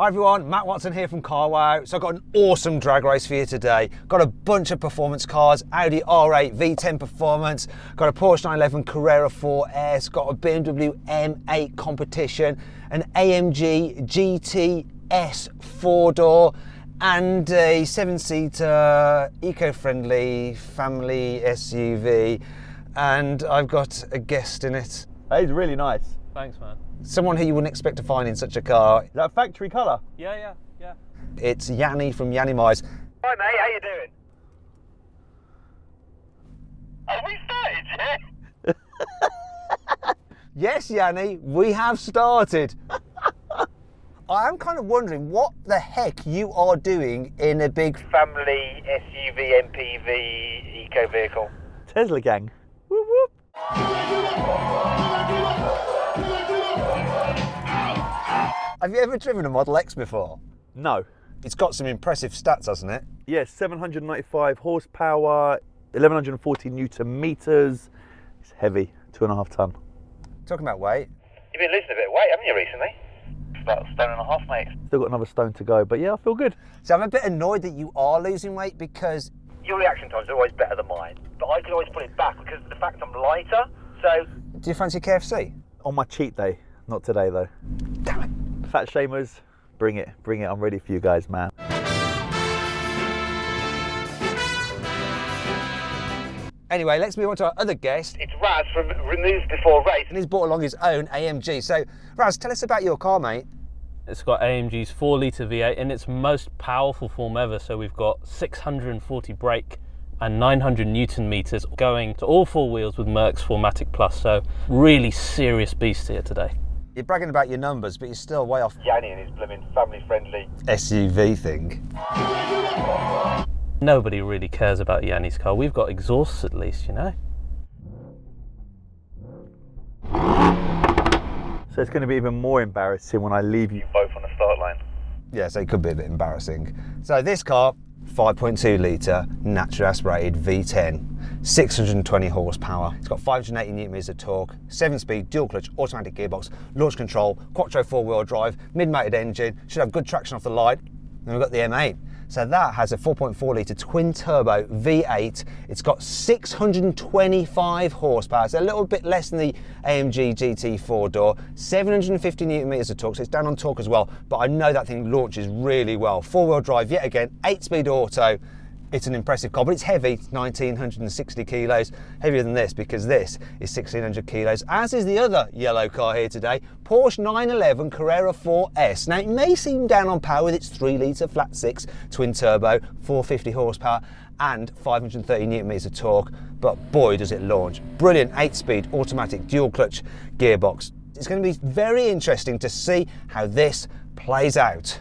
Hi everyone, Matt Watson here from carwow. So I've got an awesome drag race for you today. Got a bunch of performance cars, Audi R8 V10 Performance, got a Porsche 911 Carrera 4S, got a BMW M8 competition, an AMG GT S 4-door, and a 7-seater eco-friendly family SUV, and I've got a guest in it. That is really nice. Thanks, man. Someone who you wouldn't expect to find in such a car. Is that factory colour? Yeah. It's Yanni from Yanni Mize. Hi mate, how you doing? Have we started yet? Yes, Yanni, we have started. I am kind of wondering what the heck you are doing in a big... Family SUV MPV eco vehicle. Tesla gang. Whoop whoop. Have you ever driven a Model X before? No. It's got some impressive stats, hasn't it? Yes, 795 horsepower, 1140 Newton meters. It's heavy, 2.5 ton. Talking about weight. You've been losing a bit of weight, haven't you, recently? It's about a stone and a half, mate. Still got another stone to go, but yeah, I feel good. So I'm a bit annoyed that you are losing weight because... Your reaction times are always better than mine, but I can always put it back because of the fact I'm lighter, so... Do you fancy KFC? On my cheat day, not today though. Damn it. Fat shamers, bring it, I'm ready for you guys, man. Anyway, let's move on to our other guest. It's Raz from Removed Before Race. And he's brought along his own AMG. So, Raz, tell us about your car, mate. It's got AMG's 4-litre V8 in its most powerful form ever. So we've got 640 brake and 900 Newton meters going to all four wheels with Merc's 4MATIC Plus. So really serious beast here today. You're bragging about your numbers, but you're still way off Yanni and his blooming family-friendly SUV thing. Nobody really cares about Yanni's car. We've got exhausts at least, you know. So it's going to be even more embarrassing when I leave you both on the start line. Yeah, so it could be a bit embarrassing. So this car, 5.2 litre, naturally aspirated V10, 620 horsepower. It's got 580 Newton meters of torque, 7-speed dual clutch automatic gearbox, launch control, quattro 4-wheel drive, mid-mounted engine, should have good traction off the line. Then we've got the M8. So that has a 4.4 litre twin turbo V8. It's got 625 horsepower. It's a little bit less than the AMG GT 4-door. 750 Newton meters of torque, so it's down on torque as well. But I know that thing launches really well. 4-wheel drive, yet again, 8-speed auto. It's an impressive car, but it's heavy. It's 1,960 kilos. Heavier than this because this is 1,600 kilos, as is the other yellow car here today, Porsche 911 Carrera 4S. Now, it may seem down on power with its 3-litre flat-6 twin turbo, 450 horsepower and 530 Newton meters of torque, but boy, does it launch. Brilliant 8-speed automatic dual clutch gearbox. It's going to be very interesting to see how this plays out.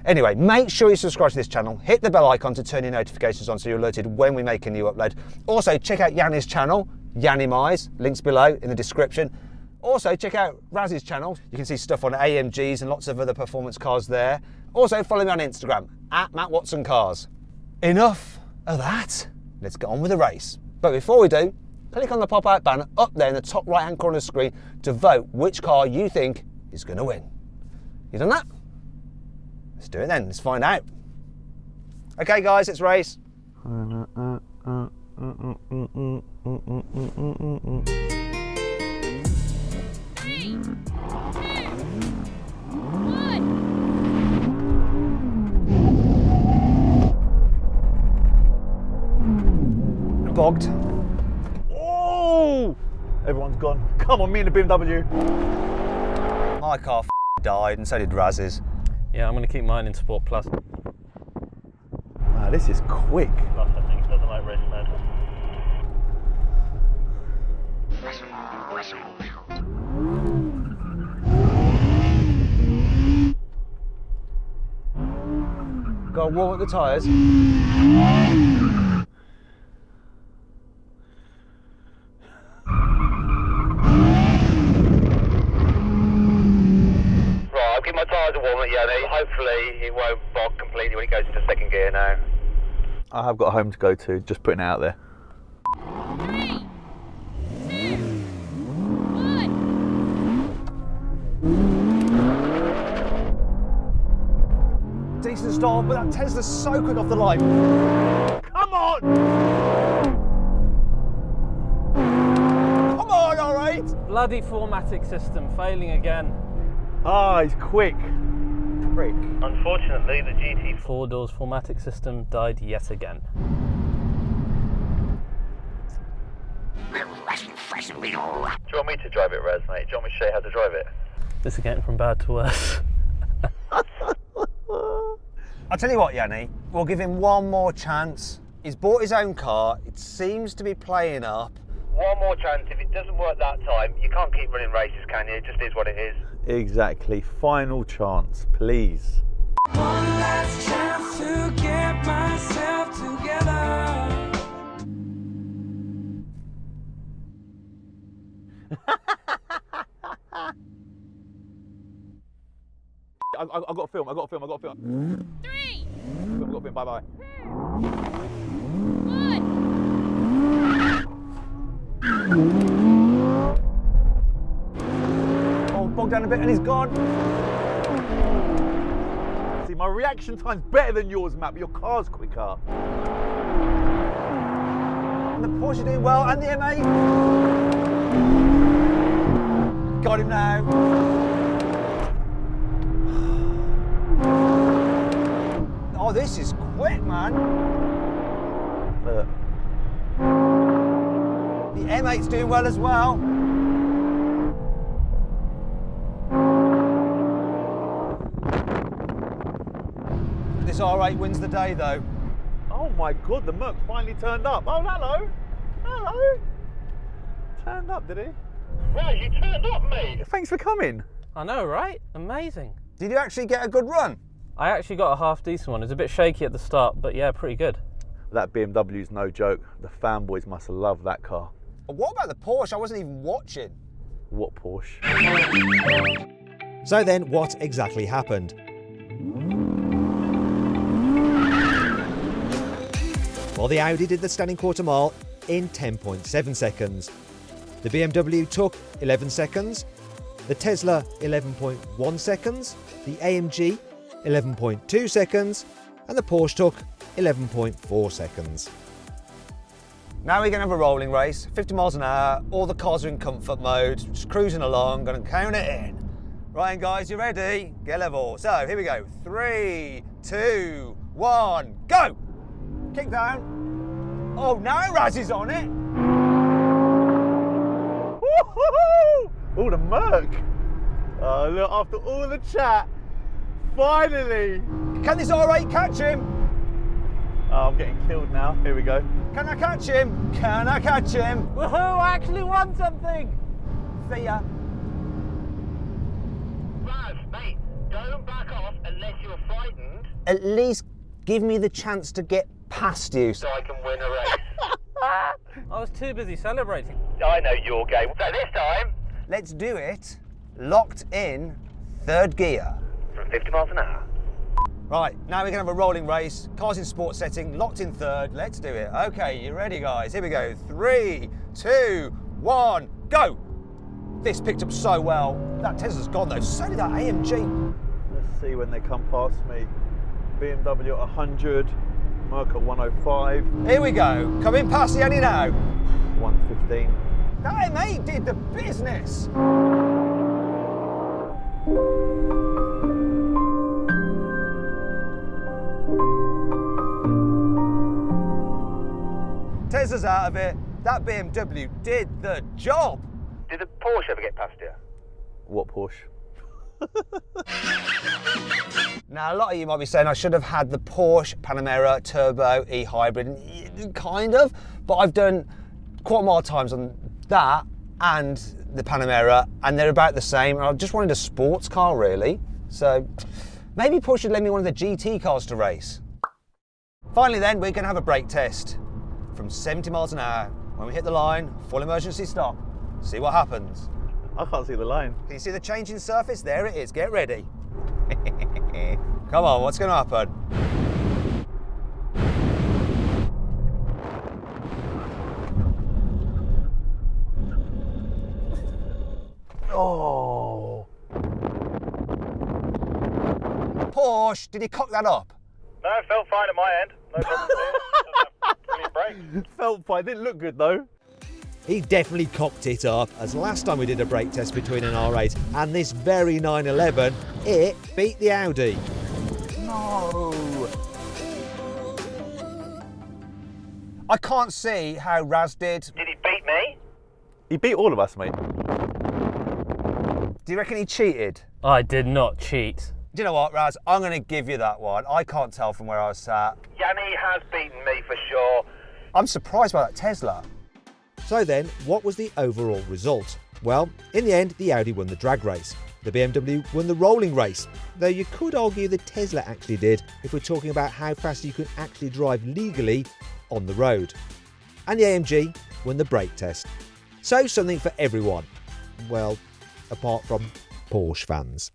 Anyway, make sure you subscribe to this channel, hit the bell icon to turn your notifications on so you're alerted when we make a new upload. Also, check out Yanni's channel, Yanni Mize, links below in the description. Also, check out Raz's channel. You can see stuff on AMGs and lots of other performance cars there. Also, follow me on Instagram, @MattWatsonCars. Enough of that. Let's get on with the race. But before we do, click on the pop-out banner up there in the top right-hand corner of the screen to vote which car you think is going to win. You done that? Let's do it then, let's find out. Okay guys, let's race. Bogged. Oh! Everyone's gone. Come on, me and the BMW. My car died and so did Raz's. Yeah, I'm going to keep mine in Sport Plus. Wow, this is quick. Plus, I think, doesn't like race mode. Got to warm up the tyres. I'll give my tyres a warm up, Yanni. Hopefully it won't bog completely when it goes into second gear now. I have got a home to go to, just putting it out there. 3, 2, 1. Decent start, but that Tesla's so quick off the line. Come on! Come on, R8! Bloody 4matic system failing again. Ah, he's quick. Prick. Unfortunately, the GT. 4-doors 4matic system died yet again. Do you want me to drive it, Raz, mate? Do you want me to show you how to drive it? This is getting from bad to worse. I'll tell you what, Yanni, we'll give him one more chance. He's bought his own car. It seems to be playing up. One more chance. If it doesn't work that time, you can't keep running races, can you? It just is what it is. Exactly. Final chance, please. One last chance to get myself together. I got to film. 3, I've got to film. Bye bye. 1. Oh, bogged down a bit and he's gone. See, my reaction time's better than yours, Matt, but your car's quicker. And the Porsche doing well, and the M8. Got him now. Oh, this is quick, man. Look. The M8's doing well as well. This R8 wins the day, though. Oh my God, the Merc finally turned up. Oh, hello. Hello. Turned up, did he? Raz, you turned up, mate. Thanks for coming. I know, right? Amazing. Did you actually get a good run? I actually got a half decent one. It was a bit shaky at the start, but yeah, pretty good. That BMW's no joke. The fanboys must have loved that car. But what about the Porsche? I wasn't even watching. What Porsche? So then, what exactly happened? Well, the Audi did the standing quarter mile in 10.7 seconds. The BMW took 11 seconds, the Tesla 11.1 seconds, the AMG 11.2 seconds, and the Porsche took 11.4 seconds. Now we're going to have a rolling race, 50 miles an hour, all the cars are in comfort mode, just cruising along, going to count it in. Right, guys, you ready? Get level. So, here we go. 3, 2, 1, go! Kick down. Oh, now Raz is on it. Woo-hoo-hoo! Oh, the Merc. Oh, look, after all the chat, finally. Can this R8 catch him? Oh, I'm getting killed now. Here we go. Can I catch him? Can I catch him? Woohoo! I actually won something! See ya. Raz, mate, don't back off unless you're frightened, At least give me the chance to get past you. so I can win a race. I was too busy celebrating. I know your game. So this time, Let's do it. Locked in third gear. from 50 miles an hour. Right, now we're going to have a rolling race. Cars in sports setting, locked in third. Let's do it. Okay, you ready, guys? Here we go. 3, 2, 1, go! This picked up so well. That Tesla's gone, though. So did that AMG. Let's see when they come past me. BMW at 100, Merc at 105, Here we go. Coming past Yanni now. 115. That M8 did the business. Tesla's out of it. That BMW did the job. Did the Porsche ever get past you? What Porsche? Now, a lot of you might be saying I should have had the Porsche Panamera Turbo e-hybrid, kind of, but I've done quarter mile times on that and the Panamera, and they're about the same. And I just wanted a sports car, really. So maybe Porsche should lend me one of the GT cars to race. Finally then, we're going to have a brake test from 70 miles an hour. When we hit the line, full emergency stop. See what happens. I can't see the line. Can you see the changing surface? There it is. Get ready. Come on, what's going to happen? Oh. Porsche, did he cock that up? No, it felt fine at my end. No problem there. Brilliant brake. Felt fine, didn't look good though. He definitely cocked it up, as last time we did a brake test between an R8 and this very 911, it beat the Audi. No. I can't see how Raz did. Did he beat me? He beat all of us, mate. Do you reckon he cheated? I did not cheat. Do you know what, Raz? I'm going to give you that one. I can't tell from where I was sat. Yanni has beaten me for sure. I'm surprised by that Tesla. So then, what was the overall result? Well, in the end, the Audi won the drag race. The BMW won the rolling race, though you could argue the Tesla actually did if we're talking about how fast you can actually drive legally on the road. And the AMG won the brake test. So something for everyone. Well, apart from Porsche fans.